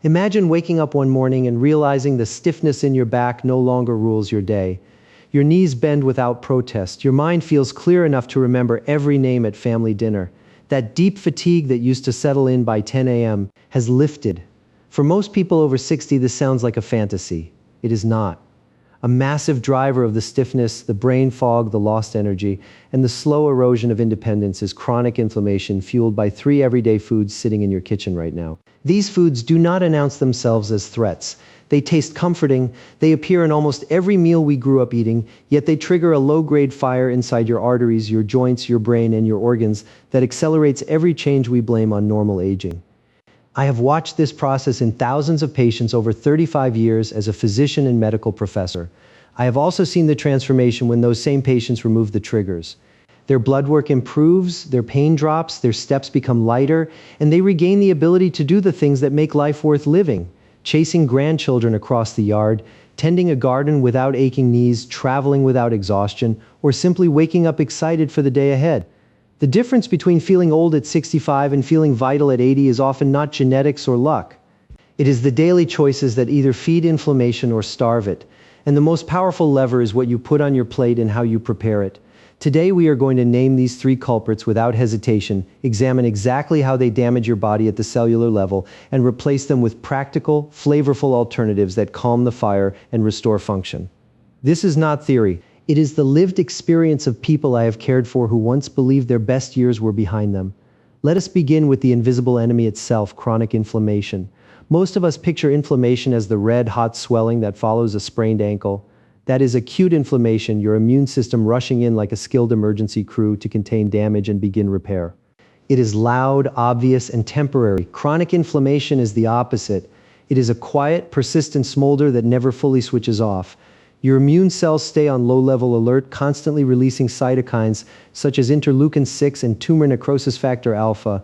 Imagine waking up one morning and realizing the stiffness in your back no longer rules your day. Your knees bend without protest. Your mind feels clear enough to remember every name at family dinner. That deep fatigue that used to settle in by 10 a.m. has lifted. For most people over 60, this sounds like a fantasy. It is not. A massive driver of the stiffness, the brain fog, the lost energy, and the slow erosion of independence is chronic inflammation fueled by three everyday foods sitting in your kitchen right now. These foods do not announce themselves as threats. They taste comforting, they appear in almost every meal we grew up eating, yet they trigger a low-grade fire inside your arteries, your joints, your brain, and your organs that accelerates every change we blame on normal aging. I have watched this process in thousands of patients over 35 years as a physician and medical professor. I have also seen the transformation when those same patients remove the triggers. Their blood work improves, their pain drops, their steps become lighter, and they regain the ability to do the things that make life worth living. Chasing grandchildren across the yard, tending a garden without aching knees, traveling without exhaustion, or simply waking up excited for the day ahead. The difference between feeling old at 65 and feeling vital at 80 is often not genetics or luck. It is the daily choices that either feed inflammation or starve it. And the most powerful lever is what you put on your plate and how you prepare it. Today we are going to name these three culprits without hesitation, examine exactly how they damage your body at the cellular level, and replace them with practical, flavorful alternatives that calm the fire and restore function. This is not theory. It is the lived experience of people I have cared for who once believed their best years were behind them. Let us begin with the invisible enemy itself, chronic inflammation. Most of us picture inflammation as the red, hot swelling that follows a sprained ankle. That is acute inflammation, your immune system rushing in like a skilled emergency crew to contain damage and begin repair. It is loud, obvious, and temporary. Chronic inflammation is the opposite. It is a quiet, persistent smolder that never fully switches off. Your immune cells stay on low-level alert, constantly releasing cytokines such as interleukin-6 and tumor necrosis factor alpha.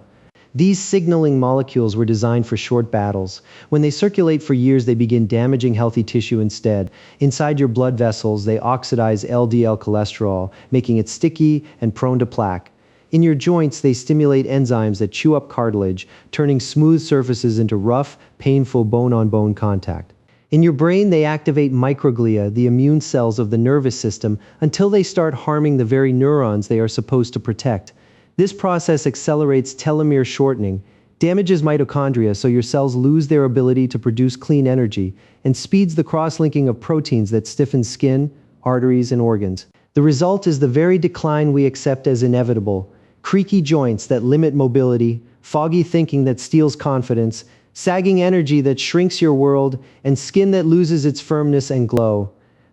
These signaling molecules were designed for short battles. When they circulate for years, they begin damaging healthy tissue instead. Inside your blood vessels, they oxidize LDL cholesterol, making it sticky and prone to plaque. In your joints, they stimulate enzymes that chew up cartilage, turning smooth surfaces into rough, painful bone-on-bone contact. In your brain, they activate microglia, the immune cells of the nervous system, until they start harming the very neurons they are supposed to protect. This process accelerates telomere shortening, damages mitochondria so your cells lose their ability to produce clean energy, and speeds the cross-linking of proteins that stiffen skin, arteries, and organs. The result is the very decline we accept as inevitable: creaky joints that limit mobility, foggy thinking that steals confidence, sagging energy that shrinks your world, and skin that loses its firmness and glow.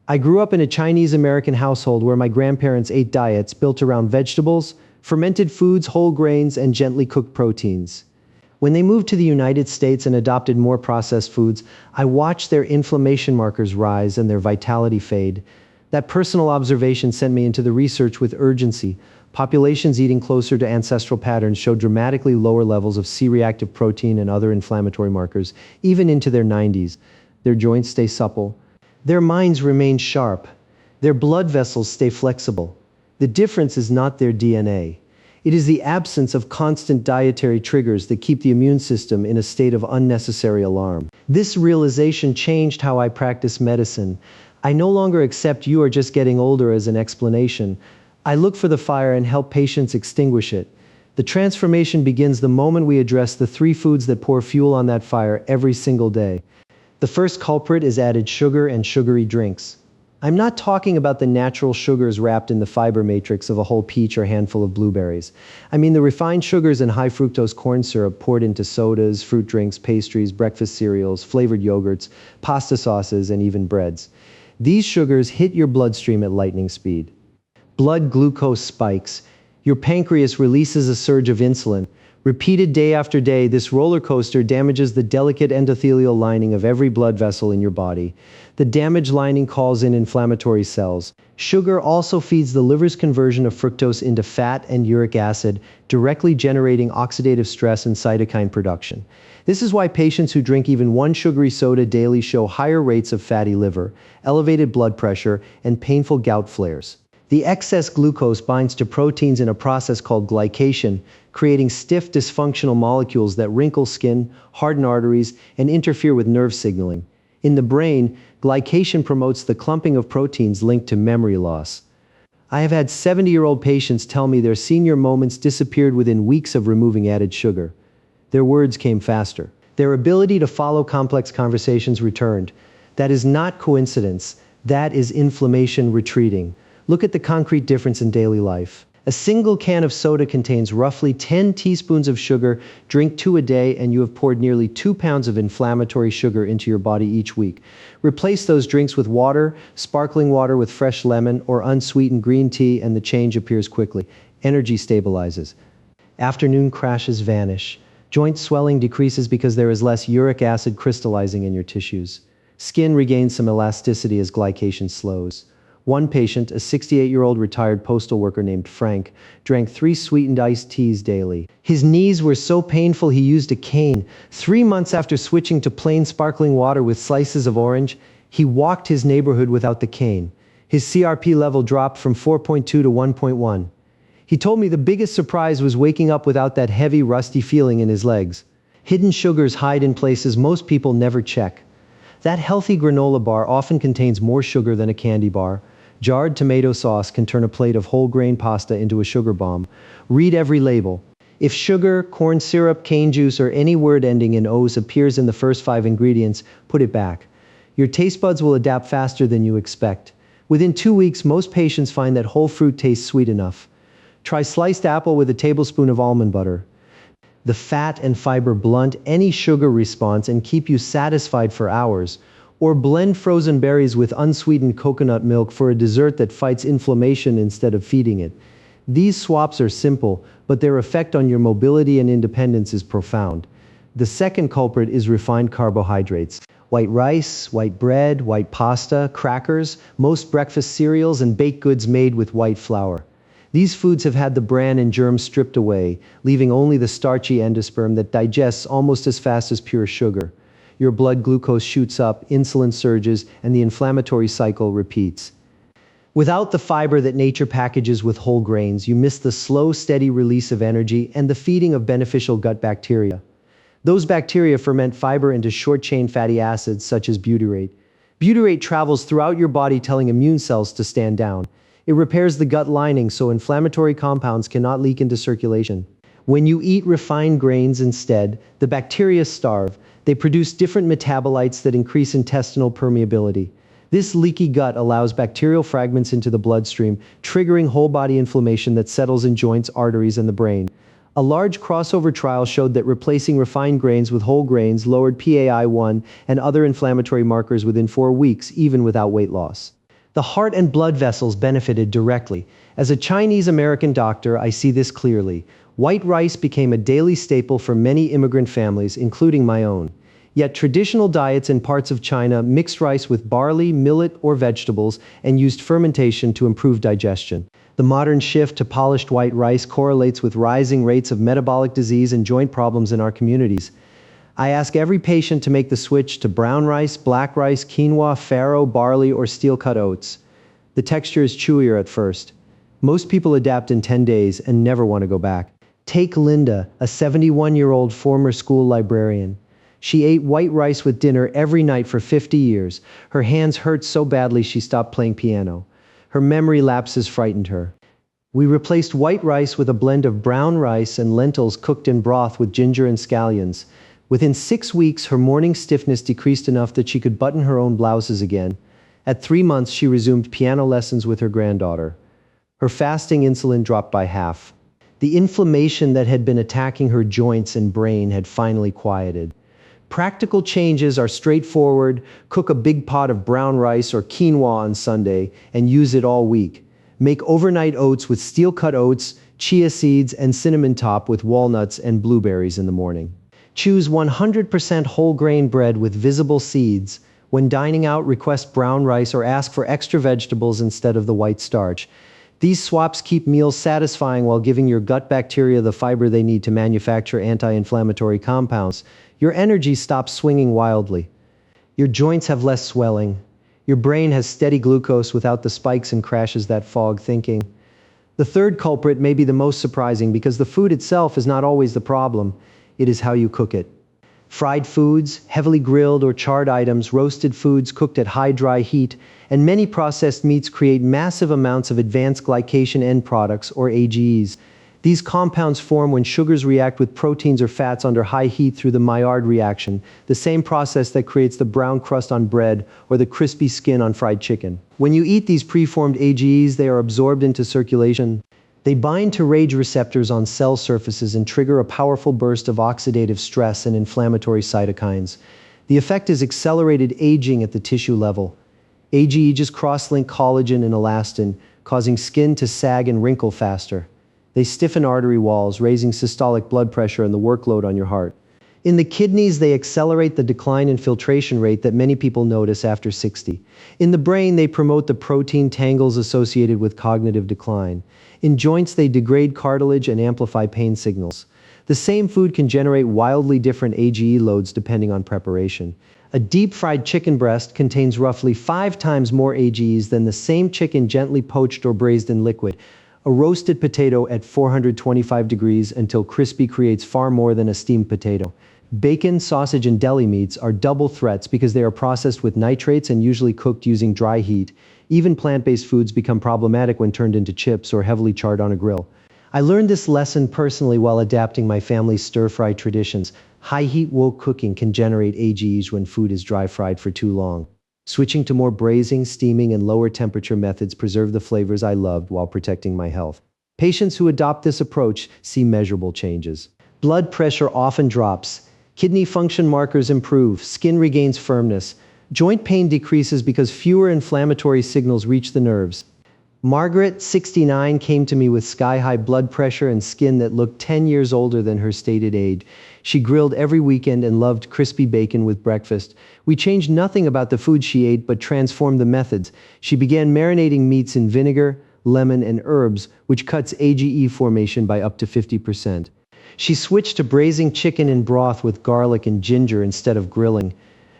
I grew up in a Chinese-American household where my grandparents ate diets built around vegetables, fermented foods, whole grains, and gently cooked proteins. When they moved to the United States and adopted more processed foods, I watched their inflammation markers rise and their vitality fade. That personal observation sent me into the research with urgency. Populations eating closer to ancestral patterns showed dramatically lower levels of C-reactive protein and other inflammatory markers, even into their 90s. Their joints stay supple. Their minds remain sharp. Their blood vessels stay flexible. The difference is not their DNA. It is the absence of constant dietary triggers that keep the immune system in a state of unnecessary alarm. This realization changed how I practice medicine. I no longer accept "you are just getting older" as an explanation. I look for the fire and help patients extinguish it. The transformation begins the moment we address the three foods that pour fuel on that fire every single day. The first culprit is added sugar and sugary drinks. I'm not talking about the natural sugars wrapped in the fiber matrix of a whole peach or handful of blueberries. I mean the refined sugars and high fructose corn syrup poured into sodas, fruit drinks, pastries, breakfast cereals, flavored yogurts, pasta sauces, and even breads. These sugars hit your bloodstream at lightning speed. Blood glucose spikes. Your pancreas releases a surge of insulin. Repeated day after day, this roller coaster damages the delicate endothelial lining of every blood vessel in your body. The damaged lining calls in inflammatory cells. Sugar also feeds the liver's conversion of fructose into fat and uric acid, directly generating oxidative stress and cytokine production. This is why patients who drink even one sugary soda daily show higher rates of fatty liver, elevated blood pressure, and painful gout flares. The excess glucose binds to proteins in a process called glycation, creating stiff, dysfunctional molecules that wrinkle skin, harden arteries, and interfere with nerve signaling. In the brain, glycation promotes the clumping of proteins linked to memory loss. I have had 70-year-old patients tell me their senior moments disappeared within weeks of removing added sugar. Their words came faster. Their ability to follow complex conversations returned. That is not coincidence. That is inflammation retreating. Look at the concrete difference in daily life. A single can of soda contains roughly 10 teaspoons of sugar. Drink 2 a day and you have poured nearly 2 pounds of inflammatory sugar into your body each week. Replace those drinks with water, sparkling water with fresh lemon, or unsweetened green tea, and the change appears quickly. Energy stabilizes. Afternoon crashes vanish. Joint swelling decreases because there is less uric acid crystallizing in your tissues. Skin regains some elasticity as glycation slows. One patient, a 68-year-old retired postal worker named Frank, drank 3 sweetened iced teas daily. His knees were so painful he used a cane. 3 months after switching to plain sparkling water with slices of orange, he walked his neighborhood without the cane. His CRP level dropped from 4.2 to 1.1. He told me the biggest surprise was waking up without that heavy, rusty feeling in his legs. Hidden sugars hide in places most people never check. That healthy granola bar often contains more sugar than a candy bar. Jarred tomato sauce can turn a plate of whole grain pasta into a sugar bomb. Read every label. If sugar, corn syrup, cane juice, or any word ending in O's appears in the first 5 ingredients, put it back. Your taste buds will adapt faster than you expect. Within 2 weeks, most patients find that whole fruit tastes sweet enough. Try sliced apple with a tablespoon of almond butter. The fat and fiber blunt any sugar response and keep you satisfied for hours. Or blend frozen berries with unsweetened coconut milk for a dessert that fights inflammation instead of feeding it. These swaps are simple, but their effect on your mobility and independence is profound. The second culprit is refined carbohydrates. White rice, white bread, white pasta, crackers, most breakfast cereals, and baked goods made with white flour. These foods have had the bran and germs stripped away, leaving only the starchy endosperm that digests almost as fast as pure sugar. Your blood glucose shoots up, insulin surges, and the inflammatory cycle repeats. Without the fiber that nature packages with whole grains, you miss the slow, steady release of energy and the feeding of beneficial gut bacteria. Those bacteria ferment fiber into short-chain fatty acids such as butyrate. Butyrate travels throughout your body telling immune cells to stand down. It repairs the gut lining so inflammatory compounds cannot leak into circulation. When you eat refined grains instead, the bacteria starve. They produce different metabolites that increase intestinal permeability. This leaky gut allows bacterial fragments into the bloodstream, triggering whole-body inflammation that settles in joints, arteries, and the brain. A large crossover trial showed that replacing refined grains with whole grains lowered PAI-1 and other inflammatory markers within 4 weeks, even without weight loss. The heart and blood vessels benefited directly. As a Chinese-American doctor, I see this clearly. White rice became a daily staple for many immigrant families, including my own. Yet traditional diets in parts of China mixed rice with barley, millet, or vegetables and used fermentation to improve digestion. The modern shift to polished white rice correlates with rising rates of metabolic disease and joint problems in our communities. I ask every patient to make the switch to brown rice, black rice, quinoa, farro, barley, or steel-cut oats. The texture is chewier at first. Most people adapt in 10 days and never want to go back. Take Linda, a 71-year-old former school librarian. She ate white rice with dinner every night for 50 years. Her hands hurt so badly she stopped playing piano. Her memory lapses frightened her. We replaced white rice with a blend of brown rice and lentils cooked in broth with ginger and scallions. Within 6 weeks, her morning stiffness decreased enough that she could button her own blouses again. At 3 months, she resumed piano lessons with her granddaughter. Her fasting insulin dropped by half. The inflammation that had been attacking her joints and brain had finally quieted. Practical changes are straightforward. Cook a big pot of brown rice or quinoa on Sunday and use it all week. Make overnight oats with steel-cut oats, chia seeds, and cinnamon top with walnuts and blueberries in the morning. Choose 100% whole grain bread with visible seeds. When dining out, request brown rice or ask for extra vegetables instead of the white starch. These swaps keep meals satisfying while giving your gut bacteria the fiber they need to manufacture anti-inflammatory compounds. Your energy stops swinging wildly. Your joints have less swelling. Your brain has steady glucose without the spikes and crashes that fog thinking. The third culprit may be the most surprising because the food itself is not always the problem. It is how you cook it. Fried foods, heavily grilled or charred items, roasted foods cooked at high dry heat, and many processed meats create massive amounts of advanced glycation end products, or AGEs. These compounds form when sugars react with proteins or fats under high heat through the Maillard reaction, the same process that creates the brown crust on bread or the crispy skin on fried chicken. When you eat these preformed AGEs, they are absorbed into circulation. They bind to RAGE receptors on cell surfaces and trigger a powerful burst of oxidative stress and inflammatory cytokines. The effect is accelerated aging at the tissue level. AGEs cross-link collagen and elastin, causing skin to sag and wrinkle faster. They stiffen artery walls, raising systolic blood pressure and the workload on your heart. In the kidneys, they accelerate the decline in filtration rate that many people notice after 60. In the brain, they promote the protein tangles associated with cognitive decline. In joints, they degrade cartilage and amplify pain signals. The same food can generate wildly different AGE loads depending on preparation. A deep-fried chicken breast contains roughly 5 times more AGEs than the same chicken gently poached or braised in liquid. A roasted potato at 425 degrees until crispy creates far more than a steamed potato. Bacon, sausage, and deli meats are double threats because they are processed with nitrates and usually cooked using dry heat. Even plant-based foods become problematic when turned into chips or heavily charred on a grill. I learned this lesson personally while adapting my family's stir-fry traditions. High-heat wok cooking can generate AGEs when food is dry-fried for too long. Switching to more braising, steaming, and lower temperature methods preserve the flavors I loved while protecting my health. Patients who adopt this approach see measurable changes. Blood pressure often drops. Kidney function markers improve. Skin regains firmness. Joint pain decreases because fewer inflammatory signals reach the nerves. Margaret, 69, came to me with sky-high blood pressure and skin that looked 10 years older than her stated age. She grilled every weekend and loved crispy bacon with breakfast. We changed nothing about the food she ate but transformed the methods. She began marinating meats in vinegar, lemon, and herbs, which cuts AGE formation by up to 50%. She switched to braising chicken in broth with garlic and ginger instead of grilling.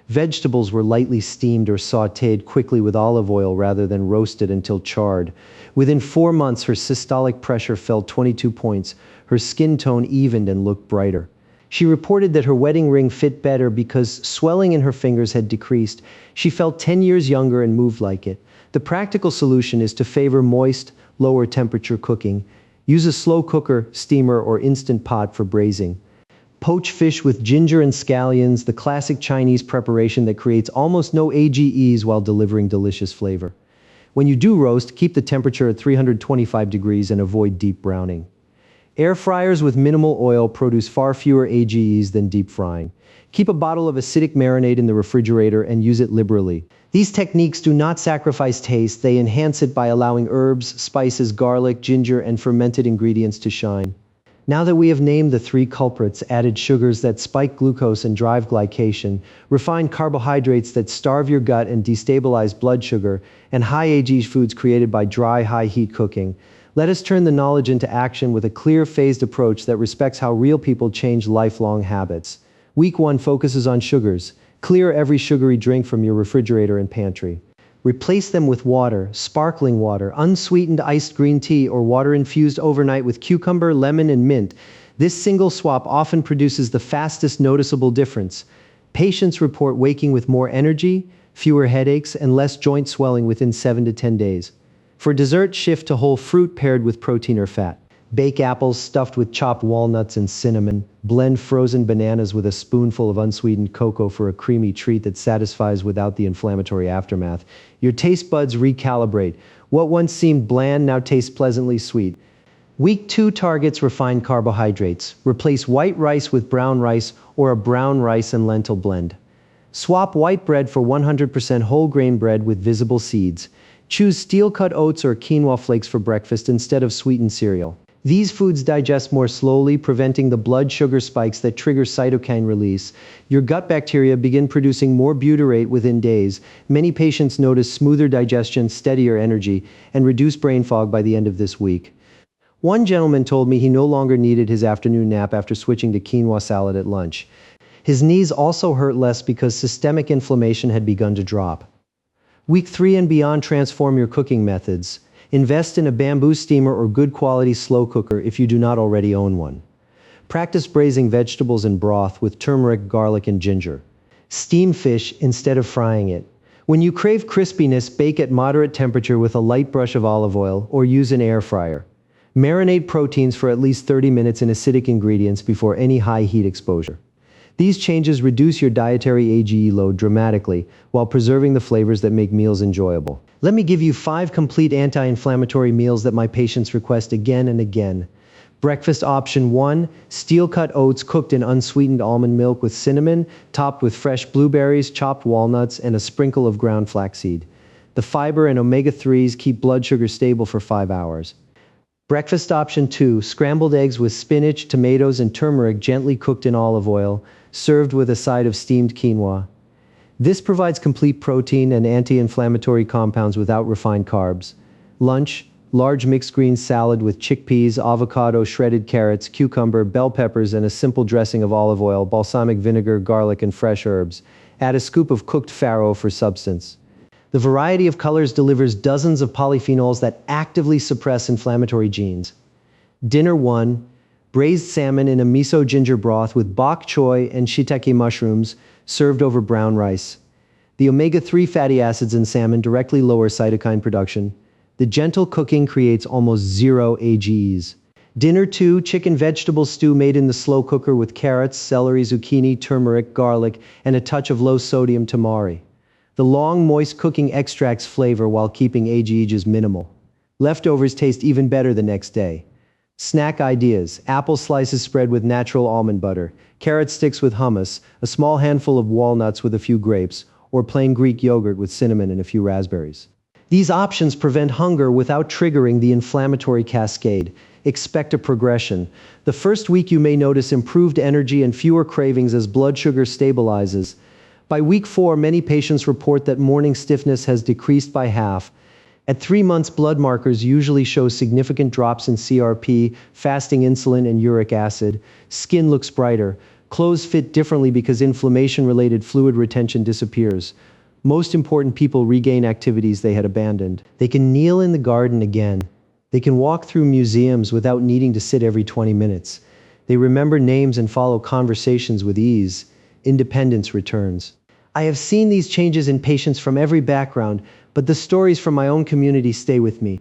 Vegetables were lightly steamed or sautéed quickly with olive oil rather than roasted until charred. Within 4 months, her systolic pressure fell 22 points. Her skin tone evened and looked brighter. She reported that her wedding ring fit better because swelling in her fingers had decreased. She felt 10 years younger and moved like it. The practical solution is to favor moist, lower temperature cooking. Use a slow cooker, steamer, or instant pot for braising. Poach fish with ginger and scallions, the classic Chinese preparation that creates almost no AGEs while delivering delicious flavor. When you do roast, keep the temperature at 325 degrees and avoid deep browning. Air fryers with minimal oil produce far fewer AGEs than deep frying. Keep a bottle of acidic marinade in the refrigerator and use it liberally. These techniques do not sacrifice taste, they enhance it by allowing herbs, spices, garlic, ginger, and fermented ingredients to shine. Now that we have named the 3 culprits, added sugars that spike glucose and drive glycation, refined carbohydrates that starve your gut and destabilize blood sugar, and high AGE foods created by dry, high-heat cooking, let us turn the knowledge into action with a clear, phased approach that respects how real people change lifelong habits. Week 1 focuses on sugars. Clear every sugary drink from your refrigerator and pantry. Replace them with water, sparkling water, unsweetened iced green tea, or water infused overnight with cucumber, lemon, and mint. This single swap often produces the fastest noticeable difference. Patients report waking with more energy, fewer headaches, and less joint swelling within 7 to 10 days. For dessert, shift to whole fruit paired with protein or fat. Bake apples stuffed with chopped walnuts and cinnamon. Blend frozen bananas with a spoonful of unsweetened cocoa for a creamy treat that satisfies without the inflammatory aftermath. Your taste buds recalibrate. What once seemed bland now tastes pleasantly sweet. Week 2 targets refined carbohydrates. Replace white rice with brown rice or a brown rice and lentil blend. Swap white bread for 100% whole grain bread with visible seeds. Choose steel-cut oats or quinoa flakes for breakfast instead of sweetened cereal. These foods digest more slowly, preventing the blood sugar spikes that trigger cytokine release. Your gut bacteria begin producing more butyrate within days. Many patients notice smoother digestion, steadier energy, and reduced brain fog by the end of this week. One gentleman told me he no longer needed his afternoon nap after switching to quinoa salad at lunch. His knees also hurt less because systemic inflammation had begun to drop. Week 3 and beyond, transform your cooking methods. Invest in a bamboo steamer or good quality slow cooker if you do not already own one. Practice braising vegetables in broth with turmeric, garlic, and ginger. Steam fish instead of frying it. When you crave crispiness, bake at moderate temperature with a light brush of olive oil or use an air fryer. Marinate proteins for at least 30 minutes in acidic ingredients before any high heat exposure. These changes reduce your dietary AGE load dramatically while preserving the flavors that make meals enjoyable. Let me give you 5 complete anti-inflammatory meals that my patients request again and again. Breakfast option 1, steel-cut oats cooked in unsweetened almond milk with cinnamon, topped with fresh blueberries, chopped walnuts, and a sprinkle of ground flaxseed. The fiber and omega-3s keep blood sugar stable for 5 hours. Breakfast option 2, scrambled eggs with spinach, tomatoes, and turmeric gently cooked in olive oil, served with a side of steamed quinoa. This provides complete protein and anti-inflammatory compounds without refined carbs. Lunch, large mixed green salad with chickpeas, avocado, shredded carrots, cucumber, bell peppers, and a simple dressing of olive oil, balsamic vinegar, garlic, and fresh herbs. Add a scoop of cooked farro for substance. The variety of colors delivers dozens of polyphenols that actively suppress inflammatory genes. Dinner 1, braised salmon in a miso ginger broth with bok choy and shiitake mushrooms, served over brown rice. The omega-3 fatty acids in salmon directly lower cytokine production. The gentle cooking creates almost zero AGEs. Dinner 2, chicken vegetable stew made in the slow cooker with carrots, celery, zucchini, turmeric, garlic, and a touch of low-sodium tamari. The long, moist cooking extracts flavor while keeping AGEs minimal. Leftovers taste even better the next day. Snack ideas: apple slices spread with natural almond butter, carrot sticks with hummus, a small handful of walnuts with a few grapes, or plain Greek yogurt with cinnamon and a few raspberries. These options prevent hunger without triggering the inflammatory cascade. Expect a progression. The first week you may notice improved energy and fewer cravings as blood sugar stabilizes. By week 4, many patients report that morning stiffness has decreased by half. At 3 months, blood markers usually show significant drops in CRP, fasting insulin, and uric acid. Skin looks brighter. Clothes fit differently because inflammation-related fluid retention disappears. Most important, people regain activities they had abandoned. They can kneel in the garden again. They can walk through museums without needing to sit every 20 minutes. They remember names and follow conversations with ease. Independence returns. I have seen these changes in patients from every background, but the stories from my own community stay with me.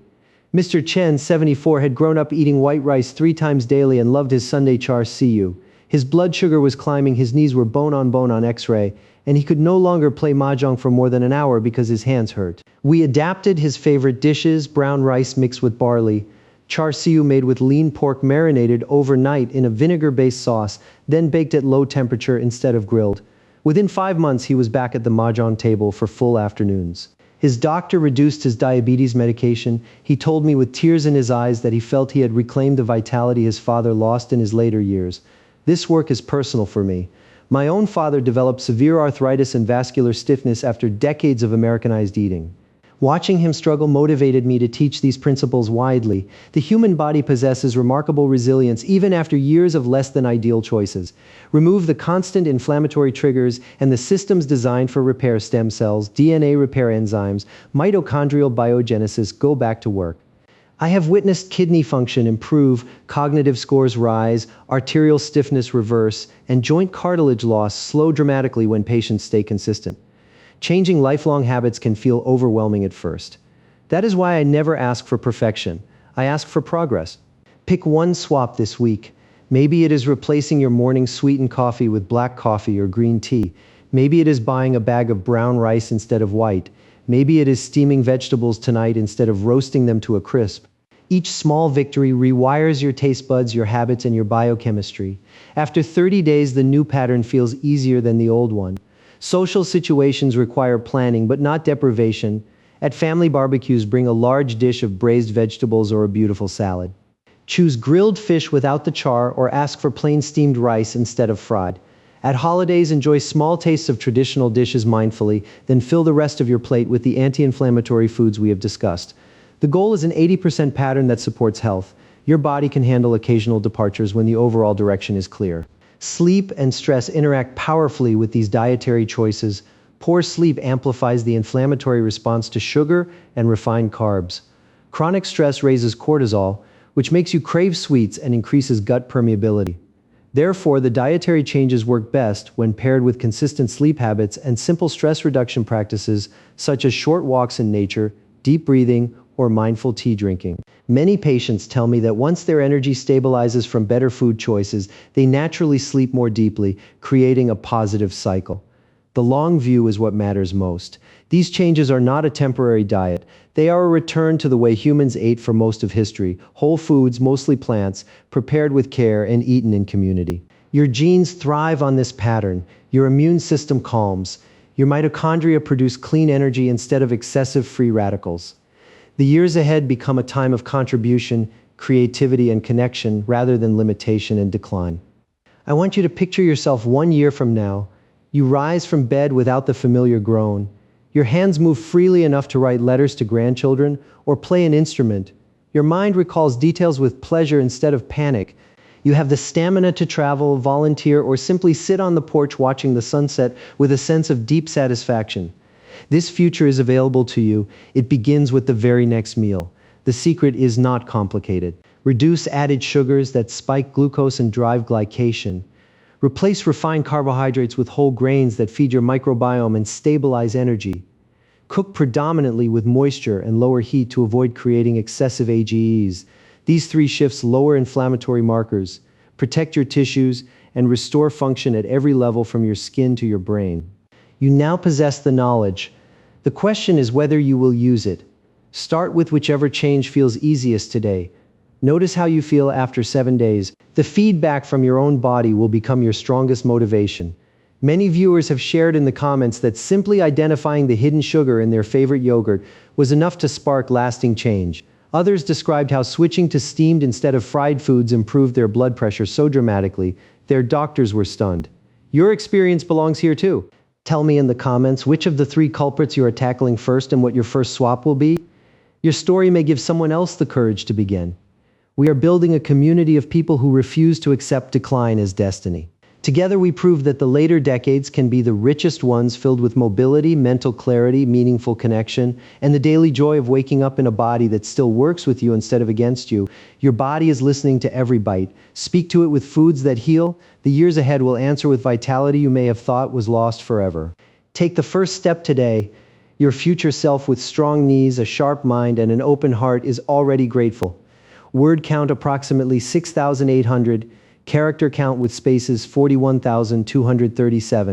Mr. Chen, 74, had grown up eating white rice 3 times daily and loved his Sunday char siu. His blood sugar was climbing, his knees were bone on X-ray, and he could no longer play mahjong for more than an hour because his hands hurt. We adapted his favorite dishes: brown rice mixed with barley, char siu made with lean pork marinated overnight in a vinegar-based sauce, then baked at low temperature instead of grilled. Within 5 months, he was back at the mahjong table for full afternoons. His doctor reduced his diabetes medication. He told me with tears in his eyes that he felt he had reclaimed the vitality his father lost in his later years. This work is personal for me. My own father developed severe arthritis and vascular stiffness after decades of Americanized eating. Watching him struggle motivated me to teach these principles widely. The human body possesses remarkable resilience even after years of less than ideal choices. Remove the constant inflammatory triggers and the systems designed for repair: stem cells, DNA repair enzymes, mitochondrial biogenesis go back to work. I have witnessed kidney function improve, cognitive scores rise, arterial stiffness reverse, and joint cartilage loss slow dramatically when patients stay consistent. Changing lifelong habits can feel overwhelming at first. That is why I never ask for perfection. I ask for progress. Pick one swap this week. Maybe it is replacing your morning sweetened coffee with black coffee or green tea. Maybe it is buying a bag of brown rice instead of white. Maybe it is steaming vegetables tonight instead of roasting them to a crisp. Each small victory rewires your taste buds, your habits, and your biochemistry. After 30 days, the new pattern feels easier than the old one. Social situations require planning, but not deprivation. At family barbecues, bring a large dish of braised vegetables or a beautiful salad. Choose grilled fish without the char or ask for plain steamed rice instead of fried. At holidays, enjoy small tastes of traditional dishes mindfully, then fill the rest of your plate with the anti-inflammatory foods we have discussed. The goal is an 80% pattern that supports health. Your body can handle occasional departures when the overall direction is clear. Sleep and stress interact powerfully with these dietary choices. Poor sleep amplifies the inflammatory response to sugar and refined carbs. Chronic stress raises cortisol, which makes you crave sweets and increases gut permeability. Therefore, the dietary changes work best when paired with consistent sleep habits and simple stress reduction practices such as short walks in nature, deep breathing, or mindful tea drinking. Many patients tell me that once their energy stabilizes from better food choices, they naturally sleep more deeply, creating a positive cycle. The long view is what matters most. These changes are not a temporary diet. They are a return to the way humans ate for most of history: whole foods, mostly plants, prepared with care and eaten in community. Your genes thrive on this pattern. Your immune system calms. Your mitochondria produce clean energy instead of excessive free radicals. The years ahead become a time of contribution, creativity, and connection rather than limitation and decline. I want you to picture yourself 1 year from now. You rise from bed without the familiar groan. Your hands move freely enough to write letters to grandchildren or play an instrument. Your mind recalls details with pleasure instead of panic. You have the stamina to travel, volunteer, or simply sit on the porch watching the sunset with a sense of deep satisfaction. This future is available to you. It begins with the very next meal. The secret is not complicated. Reduce added sugars that spike glucose and drive glycation. Replace refined carbohydrates with whole grains that feed your microbiome and stabilize energy. Cook predominantly with moisture and lower heat to avoid creating excessive AGEs. These three shifts lower inflammatory markers, protect your tissues, and restore function at every level from your skin to your brain. You now possess the knowledge. The question is whether you will use it. Start with whichever change feels easiest today. Notice how you feel after 7 days. The feedback from your own body will become your strongest motivation. Many viewers have shared in the comments that simply identifying the hidden sugar in their favorite yogurt was enough to spark lasting change. Others described how switching to steamed instead of fried foods improved their blood pressure so dramatically, their doctors were stunned. Your experience belongs here too. Tell me in the comments which of the three culprits you are tackling first and what your first swap will be. Your story may give someone else the courage to begin. We are building a community of people who refuse to accept decline as destiny. Together we prove that the later decades can be the richest ones, filled with mobility, mental clarity, meaningful connection, and the daily joy of waking up in a body that still works with you instead of against you. Your body is listening to every bite. Speak to it with foods that heal. The years ahead will answer with vitality you may have thought was lost forever. Take the first step today. Your future self with strong knees, a sharp mind, and an open heart is already grateful. Word count approximately 6,800. Character count with spaces 41,237.